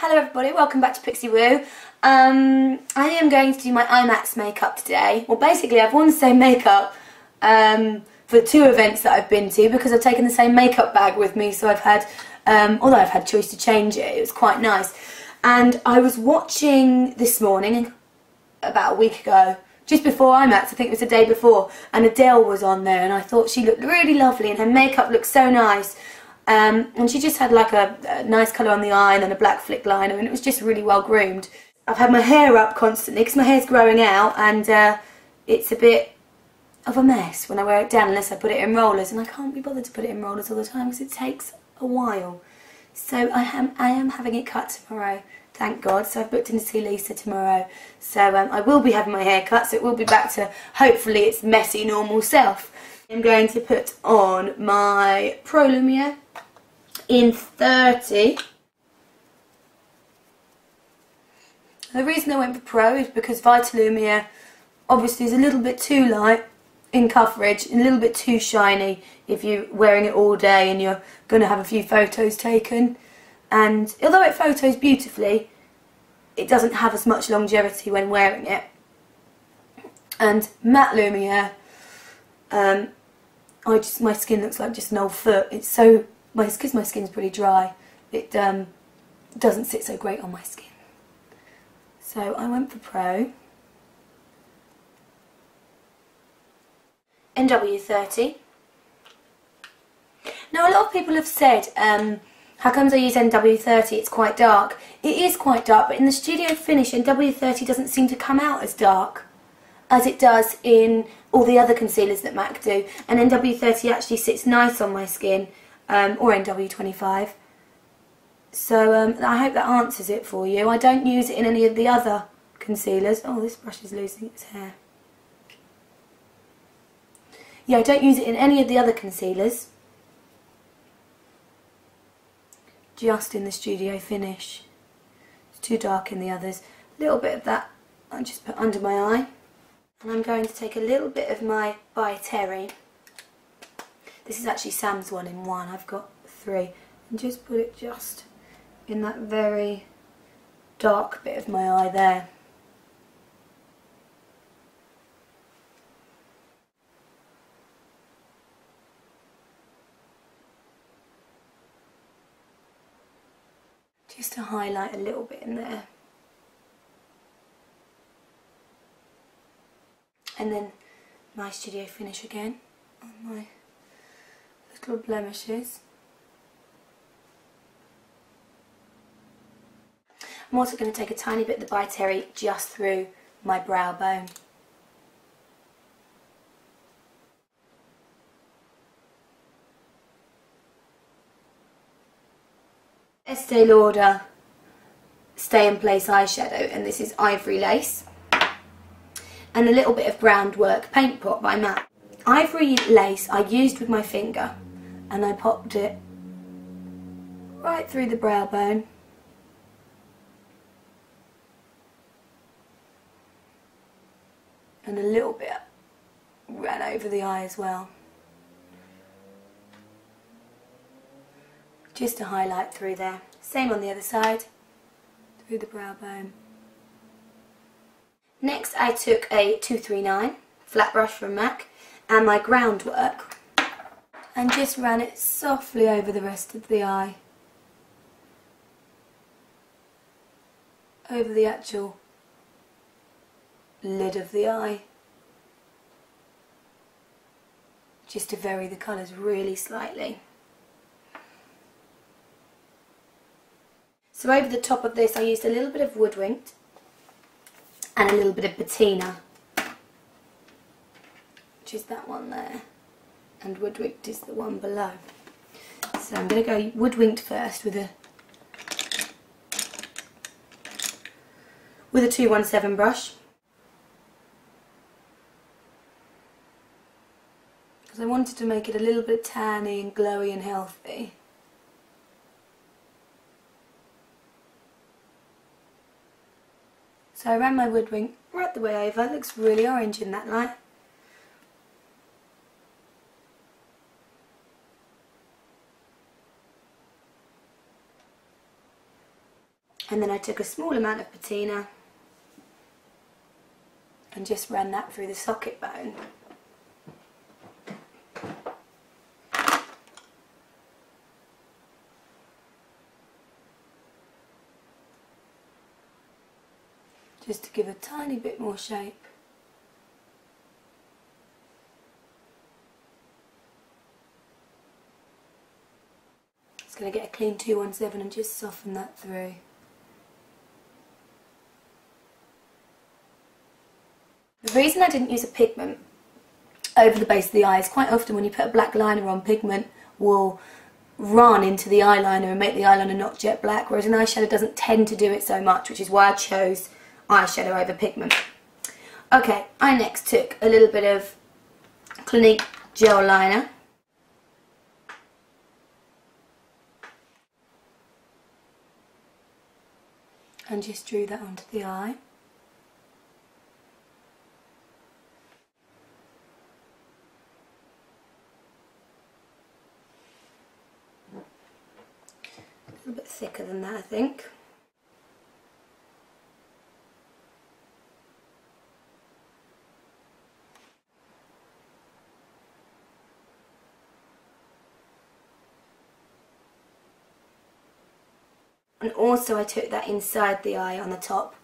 Hello everybody, welcome back to Pixie Woo. I am going to do my IMAX makeup today. Well, basically I've worn the same makeup for two events that I've been to because I've taken the same makeup bag with me, so I've had, although I've had choice to change it, it was quite nice. And I was watching this morning, about a week ago, just before IMAX, I think it was the day before, and Adele was on there and I thought she looked really lovely and her makeup looked so nice. And she just had like a nice colour on the eye and then a black flick liner, and it was just really well groomed. I've had my hair up constantly because my hair's growing out, and it's a bit of a mess when I wear it down unless I put it in rollers, and I can't be bothered to put it in rollers all the time because it takes a while. So I am having it cut tomorrow, thank God. So I've booked in to see Lisa tomorrow, so I will be having my hair cut, so it will be back to hopefully its messy normal self. I'm going to put on my Pro Lumiere in 30. The reason I went for Pro is because Vitalumiere obviously is a little bit too light in coverage and a little bit too shiny if you're wearing it all day and you're going to have a few photos taken. And although it photos beautifully, it doesn't have as much longevity when wearing it. And Matte Lumiere, my skin looks like just an old foot. It's so, because my skin's pretty dry, it doesn't sit so great on my skin. So I went for Pro. NW30. Now a lot of people have said, how comes I use NW30? It's quite dark. It is quite dark, but in the studio finish, NW30 doesn't seem to come out as dark as it does in all the other concealers that MAC do. And NW30 actually sits nice on my skin, or NW25. So I hope that answers it for you. I don't use it in any of the other concealers. Oh, this brush is losing its hair. Yeah, I don't use it in any of the other concealers. Just in the studio finish. It's too dark in the others. A little bit of that I just put under my eye. And I'm going to take a little bit of my By Terry. This is actually Sam's one in one. I've got 3. And just put it just in that very dark bit of my eye there. Just to highlight a little bit in there. And then my studio finish again on my little blemishes. I'm also going to take a tiny bit of the By Terry just through my brow bone. Estee Lauder Stay in Place eyeshadow, and this is Ivory Lace. And a little bit of Ground Work Paint Pot by MAC. Ivory Lace I used with my finger, and I popped it right through the brow bone. And a little bit ran over the eye as well. Just to highlight through there. Same on the other side, through the brow bone. Next I took a 239 flat brush from MAC and my Ground Work and just ran it softly over the rest of the eye. Over the actual lid of the eye. Just to vary the colours really slightly. So over the top of this I used a little bit of Wood Winked and a little bit of Patina, which is that one there, and Wood Winked is the one below. So I'm going to go Wood Winked first with a 217 brush, because I wanted to make it a little bit tanny and glowy and healthy. So I ran my Wood Wink right the way over. It looks really orange in that light. And then I took a small amount of patina and just ran that through the socket bone. Just to give a tiny bit more shape. Just going to get a clean 217 and just soften that through. The reason I didn't use a pigment over the base of the eye is quite often when you put a black liner on, pigment will run into the eyeliner and make the eyeliner not jet black, whereas an eyeshadow doesn't tend to do it so much, which is why I chose eyeshadow over pigment. Okay, I next took a little bit of Clinique gel liner. And just drew that onto the eye. A little bit thicker than that, I think. And also I took that inside the eye on the top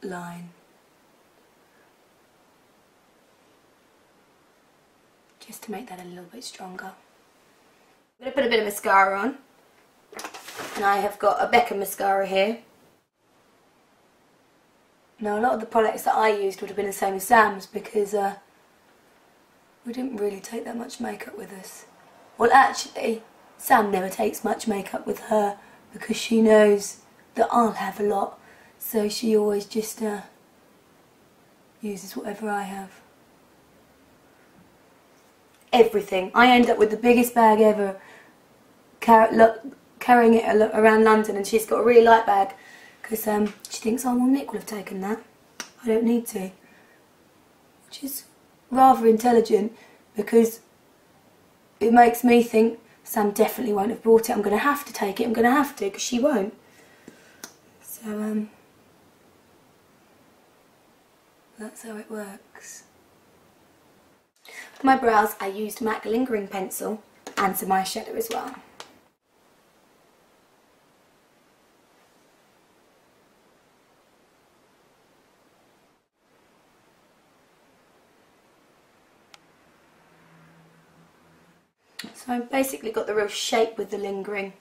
line. Just to make that a little bit stronger. I'm going to put a bit of mascara on. And I have got a Beckham mascara here. Now a lot of the products that I used would have been the same as Sam's because we didn't really take that much makeup with us. Well, actually, Sam never takes much makeup with her because she knows that I'll have a lot, so she always just uses whatever I have. Everything. I end up with the biggest bag ever, carrying it around London, and she's got a really light bag because she thinks, oh well, Nick will have taken that. I don't need to. Which is rather intelligent because it makes me think Sam definitely won't have brought it. I'm going to have to take it. I'm going to have to because she won't. So that's how it works. For my brows I used MAC lingering pencil and some eyeshadow as well. So I've basically got the real shape with the lingering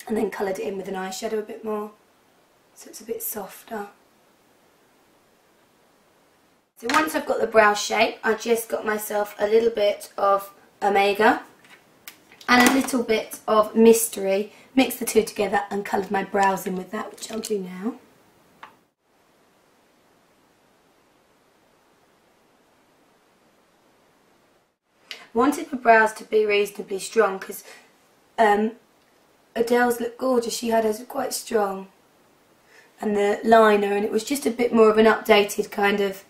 and then coloured it in with an eyeshadow a bit more so it's a bit softer. So once I've got the brow shape, I just got myself a little bit of Omega and a little bit of Mystery, mixed the two together and coloured my brows in with that, which I'll do now. I wanted my brows to be reasonably strong because Adele's look gorgeous, she had hers quite strong, and the liner, and it was just a bit more of an updated kind of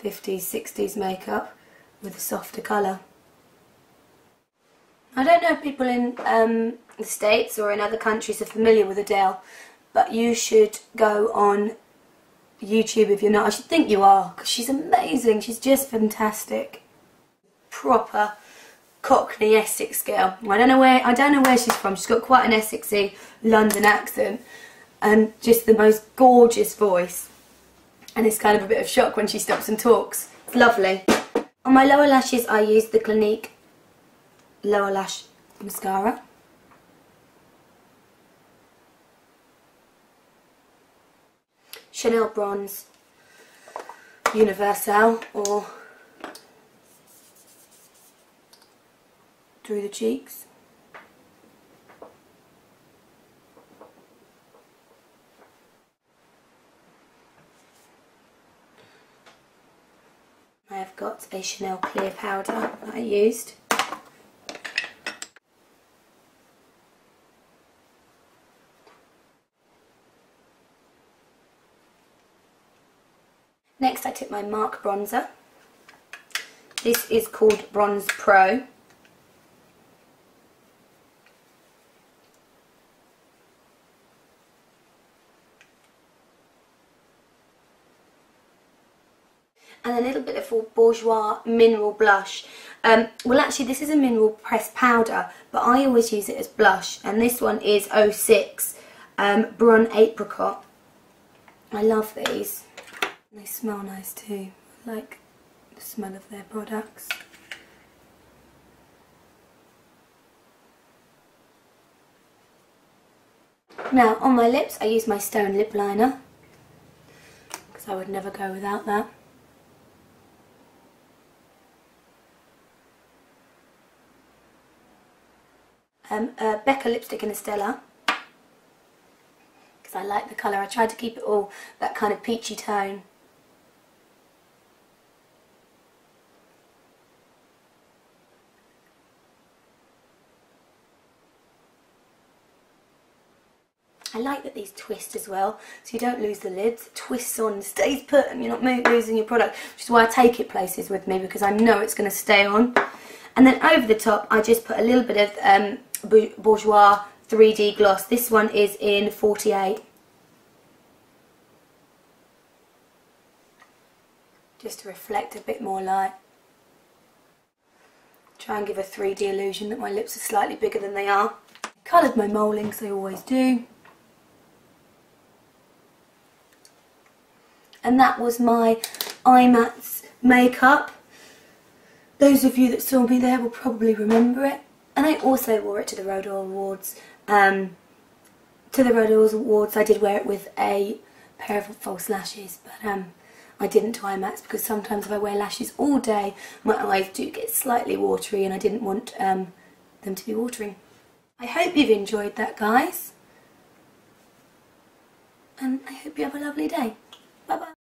50s, 60s makeup with a softer colour. I don't know if people in the States or in other countries are familiar with Adele, but you should go on YouTube if you're not. I should think you are, because she's amazing, she's just fantastic. Proper Cockney Essex girl. I don't know where she's from. She's got quite an Essexy London accent and just the most gorgeous voice. And it's kind of a bit of shock when she stops and talks. It's lovely. On my lower lashes I used the Clinique Lower Lash Mascara. Chanel Bronze Universal or through the cheeks. I have got a Chanel clear powder that I used. Next I took my MAC bronzer. This is called Bronze Pro. bit of Bourjois mineral blush. Well, actually, this is a mineral pressed powder, but I always use it as blush. And this one is 06 Brun Apricot. I love these. They smell nice too. I like the smell of their products. Now, on my lips, I use my Stone lip liner, because I would never go without that. Becca lipstick in Estella, because I like the colour. I tried to keep it all that kind of peachy tone. I like that these twist as well, so you don't lose the lids. It twists on, stays put, and you're not losing your product, which is why I take it places with me, because I know it's going to stay on. And then over the top, I just put a little bit of Bourjois 3D gloss. This one is in 48. Just to reflect a bit more light. Try and give a 3D illusion that my lips are slightly bigger than they are. Coloured my molings, they always do. And that was my IMATS makeup. Those of you that saw me there will probably remember it. And I also wore it to the Rodale Awards. To the Rodale Awards I did wear it with a pair of false lashes, but I didn't to IMATS because sometimes if I wear lashes all day my eyes do get slightly watery and I didn't want them to be watering. I hope you've enjoyed that, guys. And I hope you have a lovely day. Bye bye.